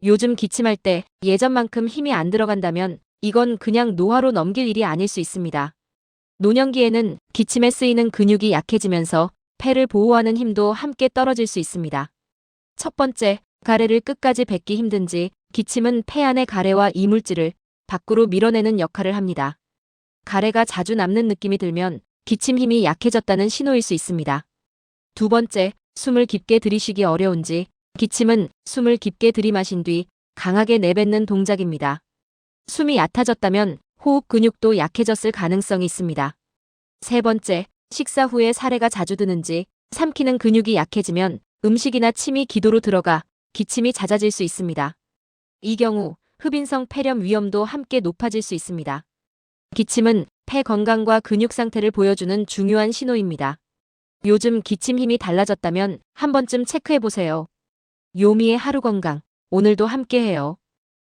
요즘 기침할 때 예전만큼 힘이 안 들어간다면 이건 그냥 노화로 넘길 일이 아닐 수 있습니다. 노년기에는 기침에 쓰이는 근육이 약해지면서 폐를 보호하는 힘도 함께 떨어질 수 있습니다. 첫 번째, 가래를 끝까지 뱉기 힘든지 기침은 폐 안의 가래와 이물질을 밖으로 밀어내는 역할을 합니다. 가래가 자주 남는 느낌이 들면 기침 힘이 약해졌다는 신호일 수 있습니다. 두 번째, 숨을 깊게 들이쉬기 어려운지 기침은 숨을 깊게 들이마신 뒤 강하게 내뱉는 동작입니다. 숨이 얕아졌다면 호흡 근육도 약해졌을 가능성이 있습니다. 세 번째, 식사 후에 사례가 자주 드는지 삼키는 근육이 약해지면 음식이나 침이 기도로 들어가 기침이 잦아질 수 있습니다. 이 경우 흡인성 폐렴 위험도 함께 높아질 수 있습니다. 기침은 폐 건강과 근육 상태를 보여주는 중요한 신호입니다. 요즘 기침 힘이 달라졌다면 한 번쯤 체크해 보세요. 요미의 하루 건강, 오늘도 함께해요.